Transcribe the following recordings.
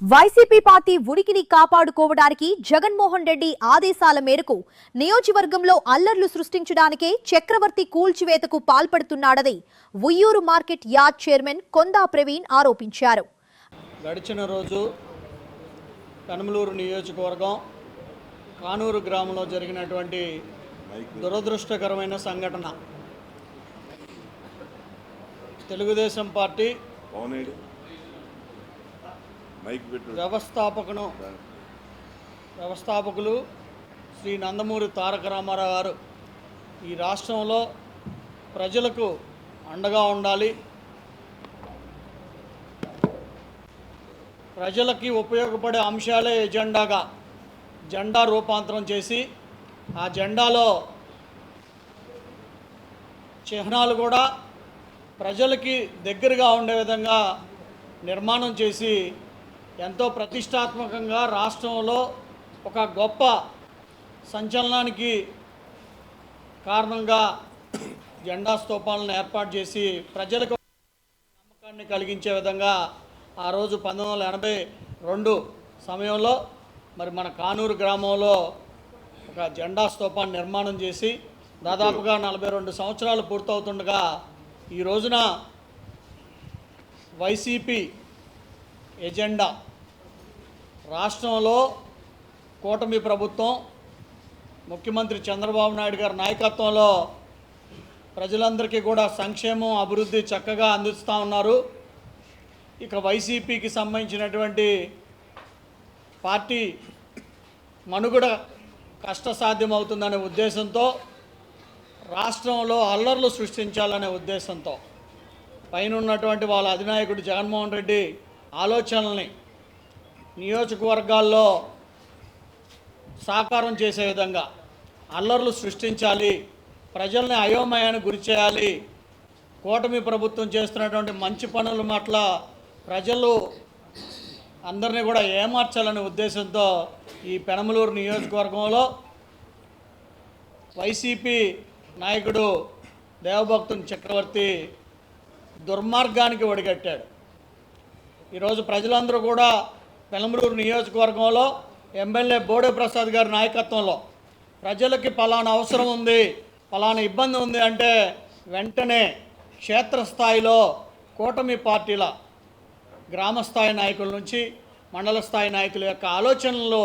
YCP party ఉనికిని కాపాడుకోవడానికి జగన్మోహన్ రెడ్డి ఆదేశాల మేరకు నియోజకవర్గంలో అల్లర్లు సృష్టించడానికే చక్రవర్తి కూల్చివేతకు పాల్పడుతున్నాడని Uyyuru market yard chairman Konda Praveen ఆరోపించారు. గడిచిన రోజు కనుమలూరు నియోజకవర్గం కానూరు గ్రామంలో జరిగినటువంటి దురదృష్టకరమైన సంఘటన. తెలుగుదేశం పార్టీ వ్యవస్థాపకులు శ్రీ నందమూరి తారక రామారావు గారు ఈ రాష్ట్రంలో ప్రజలకు అండగా ఉండాలి, ప్రజలకి ఉపయోగపడే అంశాలే ఎజెండాగా జెండా రూపాంతరం చేసి ఆ జెండాలో చిహ్నాలు కూడా ప్రజలకి దగ్గరగా ఉండే విధంగా నిర్మాణం చేసి ఎంతో ప్రతిష్టాత్మకంగా రాష్ట్రంలో ఒక గొప్ప సంచలనానికి కారణంగా జెండా స్తూపాలను ఏర్పాటు చేసి ప్రజలకు నమ్మకాన్ని కలిగించే విధంగా ఆ రోజు 1982 సమయంలో మరి మన కానూరు గ్రామంలో ఒక జెండా స్తూపాన్ని నిర్మాణం చేసి దాదాపుగా 42 సంవత్సరాలు పూర్తవుతుండగా ఈ రోజున వైసీపీ ఎజెండా రాష్ట్రంలో కూటమి ప్రభుత్వం ముఖ్యమంత్రి చంద్రబాబు నాయుడు గారి నాయకత్వంలో ప్రజలందరికీ కూడా సంక్షేమం అభివృద్ధి చక్కగా అందిస్తూ ఉన్నారు. ఇక వైసీపీకి సంబంధించినటువంటి పార్టీ మనుగడ కష్టసాధ్యమవుతుందనే ఉద్దేశంతో రాష్ట్రంలో అల్లర్లు సృష్టించాలనే ఉద్దేశంతో పైన ఉన్నటువంటి వాళ్ళ అధినాయకుడు జగన్మోహన్ రెడ్డి ఆలోచనల్ని నియోజకవర్గాల్లో సాకారం చేసే విధంగా అల్లర్లు సృష్టించాలి, ప్రజల్ని అయోమయానికి గురి చేయాలి, కూటమి ప్రభుత్వం చేస్తున్నటువంటి మంచి పనుల పట్ల ప్రజలు అందరినీ కూడా ఏమార్చాలనే ఉద్దేశంతో ఈ పెనమలూరు నియోజకవర్గంలో వైసీపీ నాయకుడు దేవభక్తుని చక్రవర్తి దుర్మార్గానికి ఒడిగట్టాడు. ఈరోజు ప్రజలందరూ కూడా పెనమలూరు నియోజకవర్గంలో ఎమ్మెల్యే బోడే ప్రసాద్ గారి నాయకత్వంలో ప్రజలకి పలానా అవసరం ఉంది, పలానా ఇబ్బంది ఉంది అంటే వెంటనే క్షేత్రస్థాయిలో కూటమి పార్టీల గ్రామస్థాయి నాయకుల నుంచి మండల స్థాయి నాయకుల యొక్క ఆలోచనలు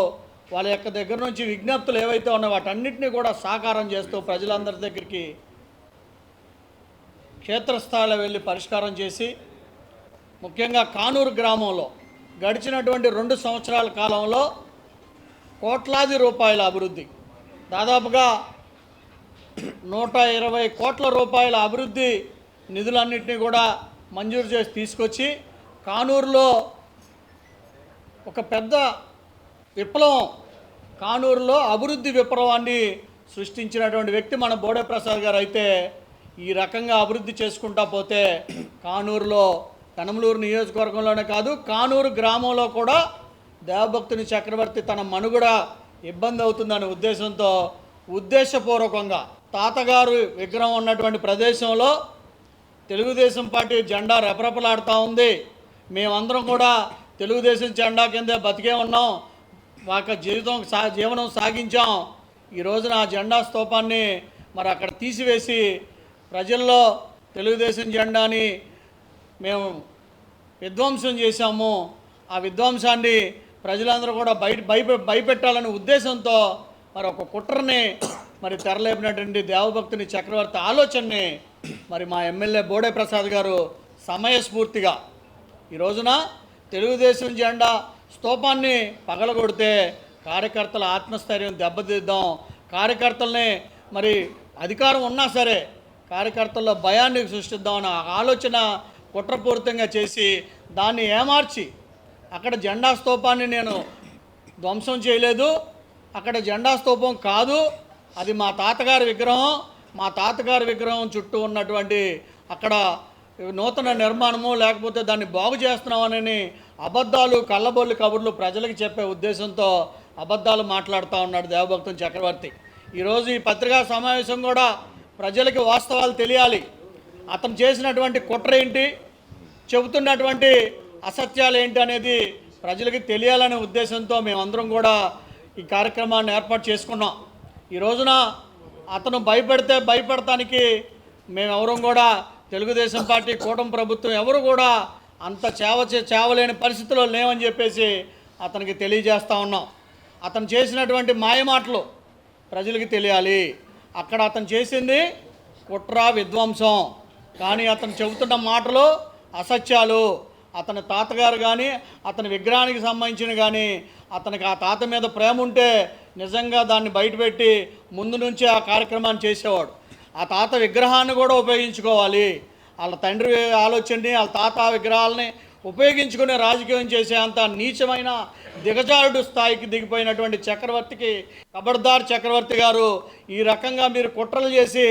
వాళ్ళ యొక్క దగ్గర నుంచి విజ్ఞప్తులు ఏవైతే ఉన్నాయో వాటన్నిటినీ కూడా సాకారం చేస్తూ ప్రజలందరి దగ్గరికి క్షేత్రస్థాయిలో వెళ్ళి పరిష్కారం చేసి ముఖ్యంగా కానూరు గ్రామంలో గడిచినటువంటి 2 సంవత్సరాల కాలంలో కోట్లాది రూపాయల అభివృద్ధి, దాదాపుగా 120 కోట్ల రూపాయల అభివృద్ధి నిధులన్నింటినీ కూడా మంజూరు చేసి తీసుకొచ్చి కానూరులో ఒక పెద్ద విప్లవం, కానూరులో అభివృద్ధి విప్లవాన్ని సృష్టించినటువంటి వ్యక్తి మన బోడే ప్రసాద్ గారు అయితే ఈ రకంగా అభివృద్ధి చేసుకుంటా పోతే కానూరులో పెనమలూరు నియోజకవర్గంలోనే కాదు కానూరు గ్రామంలో కూడా దేవభక్తుని చక్రవర్తి తన మనుగడ ఇబ్బంది అవుతుందనే ఉద్దేశంతో ఉద్దేశపూర్వకంగా తాతగారు విగ్రహం ఉన్నటువంటి ప్రదేశంలో తెలుగుదేశం పార్టీ జెండా రెపరెపలాడుతూ ఉంది. మేమందరం కూడా తెలుగుదేశం జెండా కిందే బతికే ఉన్నాం, మాకు జీవనం సాగించాం. ఈ రోజున ఆ జెండా స్తూపాన్ని మరి అక్కడ తీసివేసి ప్రజల్లో తెలుగుదేశం జెండాని మేము విధ్వంసం చేశాము, ఆ విధ్వంసాన్ని ప్రజలందరూ కూడా భయపెట్టాలనే ఉద్దేశంతో మరి ఒక కుట్రని మరి తెరలేపినటువంటి దేవభక్తుని చక్రవర్తి ఆలోచనని మరి మా ఎమ్మెల్యే బోడే ప్రసాద్ గారు సమయస్ఫూర్తిగా ఈ రోజున తెలుగుదేశం జెండా స్తూపాన్ని పగలగొడితే కార్యకర్తల ఆత్మస్థైర్యం దెబ్బతీద్దాం, కార్యకర్తల్ని మరి అధికారం ఉన్నా సరే కార్యకర్తల్లో భయాన్ని సృష్టిద్దామన్న ఆలోచన కుట్రపూరితంగా చేసి దాన్ని ఏమార్చి అక్కడ జెండా స్తూపాన్ని నేను ధ్వంసం చేయలేదు, అక్కడ జెండా స్తూపం కాదు, అది మా తాతగారి విగ్రహం, మా తాతగారి విగ్రహం చుట్టూ ఉన్నటువంటి అక్కడ నూతన నిర్మాణము లేకపోతే దాన్ని బాగు చేస్తున్నామని అబద్ధాలు కళ్ళబొల్లి కబుర్లు ప్రజలకు చెప్పే ఉద్దేశంతో అబద్ధాలు మాట్లాడుతూ ఉన్నాడు దేవభక్తుని చక్రవర్తి. ఈరోజు ఈ పత్రికా సమావేశం కూడా ప్రజలకి వాస్తవాలు తెలియాలి. అతను చేసినటువంటి కుట్ర ఏంటి, చెబుతున్నటువంటి అసత్యాలు ఏంటి అనేది ప్రజలకి తెలియాలనే ఉద్దేశంతో మేమందరం కూడా ఈ కార్యక్రమాన్ని ఏర్పాటు చేసుకున్నాం. ఈ రోజున అతను భయపెడతానికి మేమెవరం కూడా తెలుగుదేశం పార్టీ కూటమి ప్రభుత్వం ఎవరు కూడా అంత చేవలేని పరిస్థితిలో లేవని చెప్పేసి అతనికి తెలియజేస్తూ ఉన్నాం. అతను చేసినటువంటి మాయమాటలు ప్రజలకి తెలియాలి. అక్కడ అతను చేసింది కుట్ర విధ్వంసం, కానీ అతను చెబుతున్న మాటలు అసత్యాలు. అతని తాతగారు కానీ అతని విగ్రహానికి సంబంధించిన కానీ అతనికి ఆ తాత మీద ప్రేమ ఉంటే నిజంగా దాన్ని బయటపెట్టి ముందు నుంచే ఆ కార్యక్రమాన్ని చేసేవాడు. ఆ తాత విగ్రహాన్ని కూడా ఉపయోగించుకోవాలి. వాళ్ళ తండ్రి ఆలోచనని వాళ్ళ తాత విగ్రహాలని ఉపయోగించుకునే రాజకీయం చేసే అంత నీచమైన దిగజారుడు స్థాయికి దిగిపోయినటువంటి చక్రవర్తికి ఖబర్దార్ చక్రవర్తి గారు, ఈ రకంగా మీరు కుట్రలు చేసి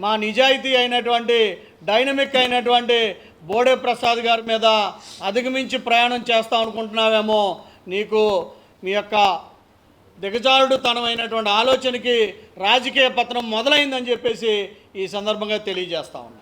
మా నిజాయితీ అయినటువంటి డైనమిక్ అయినటువంటి బోడే ప్రసాద్ గారి మీద అధిగమించి ప్రయాణం చేస్తాం అనుకుంటున్నావేమో, నీకు మీ యొక్క దిగజారుడుతనమైనటువంటి ఆలోచనకి రాజకీయ పతనం మొదలైందని చెప్పేసి ఈ సందర్భంగా తెలియజేస్తా ఉన్నాను.